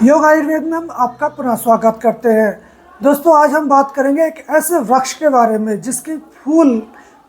योग आयुर्वेद में हम आपका पुनः स्वागत करते हैं। दोस्तों, आज हम बात करेंगे एक ऐसे वृक्ष के बारे में जिसकी फूल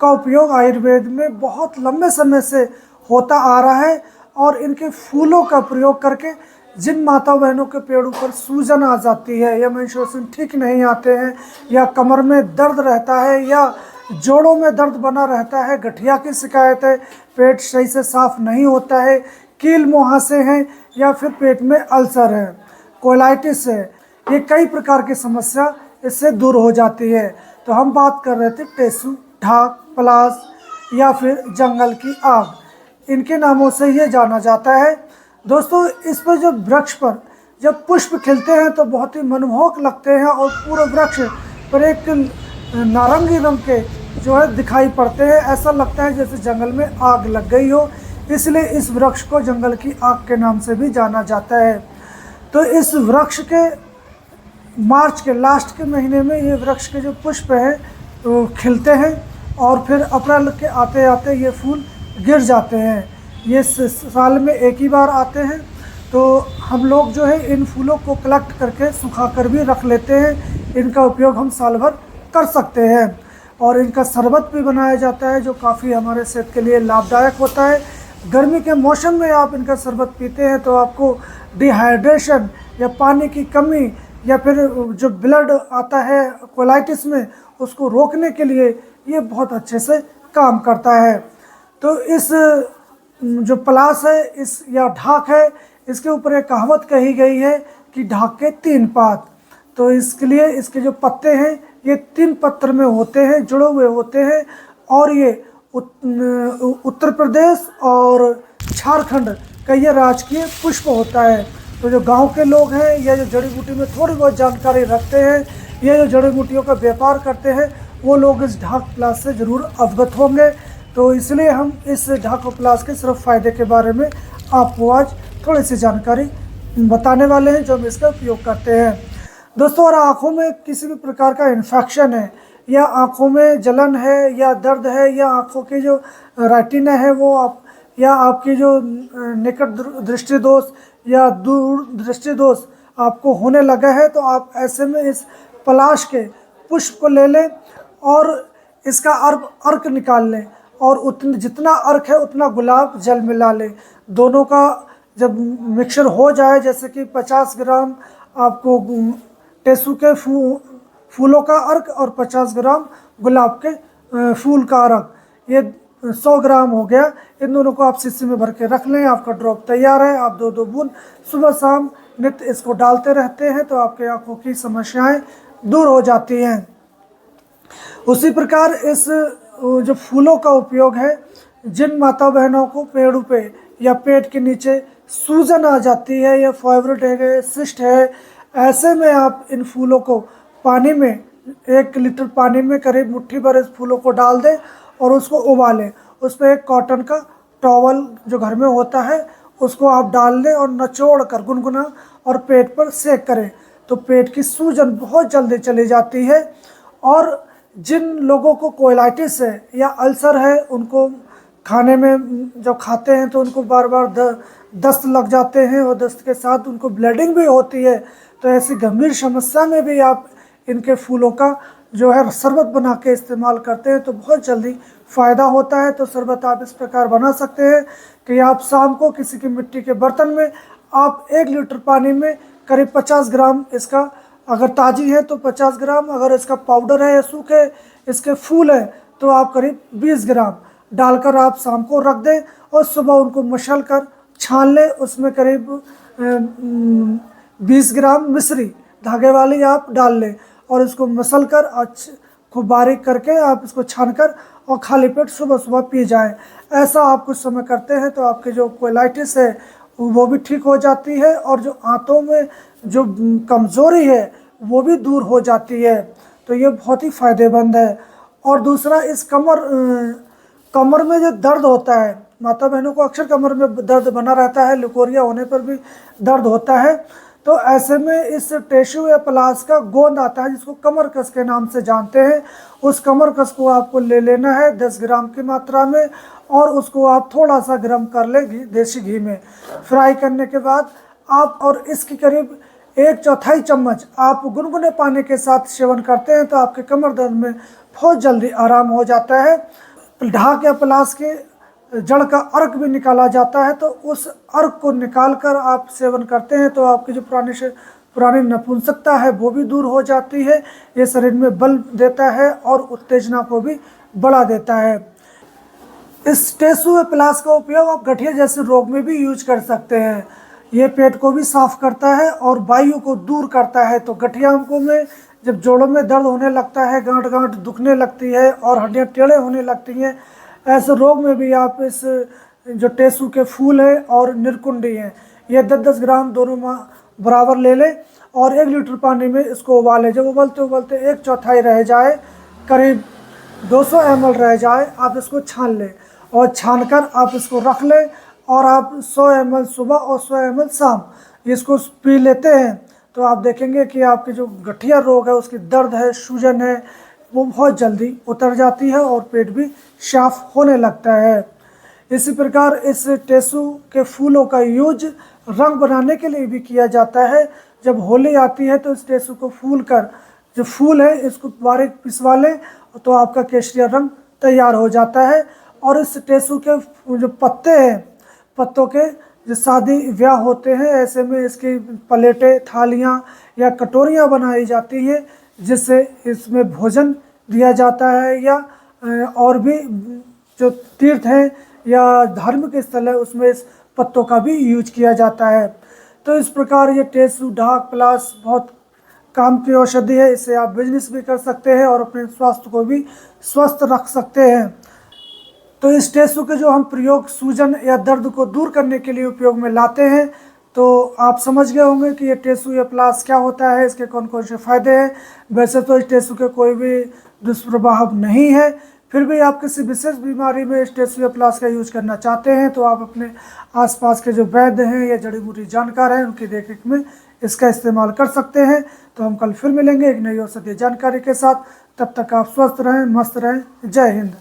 का उपयोग आयुर्वेद में बहुत लंबे समय से होता आ रहा है। और इनके फूलों का प्रयोग करके जिन माता बहनों के पेड़ों पर सूजन आ जाती है या मेंस्ट्रुएशन ठीक नहीं आते हैं या कमर में दर्द रहता है या जोड़ों में दर्द बना रहता है, गठिया की शिकायत है, पेट सही से साफ नहीं होता है, कील मुहासे हैं या फिर पेट में अल्सर है, कोलाइटिस है, ये कई प्रकार की समस्या इससे दूर हो जाती है। तो हम बात कर रहे थे टेसु, ढाक, पलास या फिर जंगल की आग, इनके नामों से ये जाना जाता है। दोस्तों, इस पर जब वृक्ष पर जब पुष्प खिलते हैं तो बहुत ही मनमोहक लगते हैं और पूरे वृक्ष पर एक नारंगी रंग के जो है दिखाई पड़ते हैं। ऐसा लगता है जैसे जंगल में आग लग गई हो, इसलिए इस वृक्ष को जंगल की आग के नाम से भी जाना जाता है। तो इस वृक्ष के मार्च के लास्ट के महीने में ये वृक्ष के जो पुष्प हैं वो खिलते हैं और फिर अप्रैल के आते आते ये फूल गिर जाते हैं। ये साल में एक ही बार आते हैं। तो हम लोग जो है इन फूलों को कलेक्ट करके सुखा कर भी रख लेते हैं। इनका उपयोग हम साल भर कर सकते हैं और इनका शरबत भी बनाया जाता है जो काफ़ी हमारे सेहत के लिए लाभदायक होता है। गर्मी के मौसम में आप इनका शरबत पीते हैं तो आपको डिहाइड्रेशन या पानी की कमी या फिर जो ब्लड आता है कोलाइटिस में, उसको रोकने के लिए ये बहुत अच्छे से काम करता है। तो इस जो पलास है इस या ढाक है, इसके ऊपर एक कहावत कही गई है कि ढाक के 3 पात। तो इसके लिए इसके जो पत्ते हैं ये 3 पत्र में होते हैं, जुड़े हुए होते हैं और ये उत्तर प्रदेश और झारखंड का ये राजकीय पुष्प होता है। तो जो गांव के लोग हैं या जो जड़ी बूटी में थोड़ी बहुत जानकारी रखते हैं या जो जड़ी बूटियों का व्यापार करते हैं वो लोग इस ढाक प्लास से ज़रूर अवगत होंगे। तो इसलिए हम इस ढाक प्लास के सिर्फ फ़ायदे के बारे में आपको आज थोड़ी सी जानकारी बताने वाले हैं जो हम इसका उपयोग करते हैं। दोस्तों, और आँखों में किसी भी प्रकार का इन्फेक्शन है या आँखों में जलन है या दर्द है या आँखों की जो रेटिना है वो आप या आपकी जो निकट दृष्टि दोष या दूर दृष्टि दोष आपको होने लगा है तो आप ऐसे में इस पलाश के पुष्प को ले लें और इसका अर्क निकाल लें और जितना अर्क है उतना गुलाब जल मिला लें। दोनों का जब मिक्सचर हो जाए, जैसे कि 50 ग्राम आपको टेसू के फूलों का अर्क और 50 ग्राम गुलाब के फूल का अर्क, ये 100 ग्राम हो गया। इन दोनों को आप शीशी में भर के रख लें। आपका ड्रॉप तैयार है। आप 2-2 बूंद सुबह शाम नित्य इसको डालते रहते हैं तो आपके आँखों की समस्याएं दूर हो जाती हैं। उसी प्रकार इस जो फूलों का उपयोग है, जिन माता बहनों को पेड़ों पे या पेट के नीचे सूजन आ जाती है या फाइब्रोइड है, सिस्ट है, ऐसे में आप इन फूलों को पानी में 1 लीटर पानी में करीब मुट्ठी भर इस फूलों को डाल दें और उसको उबालें। उस पर एक कॉटन का टॉवल जो घर में होता है उसको आप डाल लें और निचोड़ कर गुनगुना और पेट पर सेक करें तो पेट की सूजन बहुत जल्दी चली जाती है। और जिन लोगों को कोलाइटिस है या अल्सर है, उनको खाने में जब खाते हैं तो उनको बार बार दस्त लग जाते हैं और दस्त के साथ उनको ब्लीडिंग भी होती है। तो ऐसी गंभीर समस्या में भी आप इनके फूलों का जो है शरबत बना के इस्तेमाल करते हैं तो बहुत जल्दी फ़ायदा होता है। तो शरबत आप इस प्रकार बना सकते हैं कि आप शाम को किसी की मिट्टी के बर्तन में आप 1 लीटर पानी में करीब 50 ग्राम इसका, अगर ताज़ी है तो 50 ग्राम, अगर इसका पाउडर है या सूखे इसके फूल हैं तो आप करीब 20 ग्राम डालकर आप शाम को रख दें और सुबह उनको मसल कर छान लें। उसमें करीब 20 ग्राम मिश्री धागे वाली आप डाल लें और इसको मसल कर खूब बारीक करके आप इसको छान कर और खाली पेट सुबह सुबह पी जाएं। ऐसा आप कुछ समय करते हैं तो आपके जो कोलाइटिस है वो भी ठीक हो जाती है और जो आंतों में जो कमज़ोरी है वो भी दूर हो जाती है। तो ये बहुत ही फ़ायदेमंद है। और दूसरा, इस कमर में जो दर्द होता है, माता बहनों को अक्सर कमर में दर्द बना रहता है, लिकोरिया होने पर भी दर्द होता है। तो ऐसे में इस टेसु या पलास का गोंद आता है जिसको कमर कस के नाम से जानते हैं, उस कमर कस को आपको ले लेना है 10 ग्राम की मात्रा में और उसको आप थोड़ा सा गर्म कर लें देसी घी में। फ्राई करने के बाद आप और इसकी करीब 1/4 चम्मच आप गुनगुने पानी के साथ सेवन करते हैं तो आपके कमर दर्द में बहुत जल्दी आराम हो जाता है। ढाक या पलास के जड़ का अर्क भी निकाला जाता है, तो उस अर्क को निकाल कर आप सेवन करते हैं तो आपकी जो पुरानी नपुंसकता है वो भी दूर हो जाती है। ये शरीर में बल देता है और उत्तेजना को भी बढ़ा देता है। इस टेसु प्लास का उपयोग आप गठिया जैसे रोग में भी यूज कर सकते हैं। ये पेट को भी साफ करता है और वायु को दूर करता है। तो गठिया अंगों में जब जोड़ों में दर्द होने लगता है, गांठ गांठ दुखने लगती है और हड्डियां टेढ़े होने लगती हैं, ऐसे रोग में भी आप इस जो टेसु के फूल है और निरकुंडी है, ये 10-10 ग्राम दोनों बराबर ले लें और 1 लीटर पानी में इसको उबालें। जब उबलते उबलते 1/4 रह जाए, करीब 200 ml रह जाए, आप इसको छान लें और छानकर आप इसको रख लें और आप 100 ml सुबह और 100 ml शाम इसको पी लेते हैं तो आप देखेंगे कि आपके जो गठिया रोग है, उसकी दर्द है, सूजन है, वो बहुत जल्दी उतर जाती है और पेट भी साफ होने लगता है। इसी प्रकार इस टेसु के फूलों का यूज रंग बनाने के लिए भी किया जाता है। जब होली आती है तो इस टेसु को जो फूल है इसको बारीक पिसवा लें तो आपका केसरिया रंग तैयार हो जाता है। और इस टेसु के जो पत्ते हैं, पत्तों के जो शादी ब्याह होते हैं, ऐसे में इसकी प्लेटें, थालियाँ या कटोरियाँ बनाई जाती हैं जिससे इसमें भोजन दिया जाता है, या और भी जो तीर्थ हैं या धार्मिक स्थल है उसमें इस पत्तों का भी यूज किया जाता है। तो इस प्रकार ये टेसु, ढाक, पलास बहुत काम की औषधि है। इससे आप बिजनेस भी कर सकते हैं और अपने स्वास्थ्य को भी स्वस्थ रख सकते हैं। तो इस टेसु के जो हम प्रयोग सूजन या दर्द को दूर करने के लिए उपयोग में लाते हैं, तो आप समझ गए होंगे कि ये टेसु या प्लास क्या होता है, इसके कौन कौन से फ़ायदे हैं। वैसे तो इस टेसु के कोई भी दुष्प्रभाव नहीं है, फिर भी आप किसी विशेष बीमारी में इस टेसु या प्लास का यूज करना चाहते हैं तो आप अपने आसपास के जो वैद्य हैं या जड़ी बूटी जानकार हैं उनकी देखरेख में इसका इस्तेमाल कर सकते हैं। तो हम कल फिर मिलेंगे एक नई औषधीय जानकारी के साथ। तब तक आप स्वस्थ रहें, मस्त रहें। जय हिंद।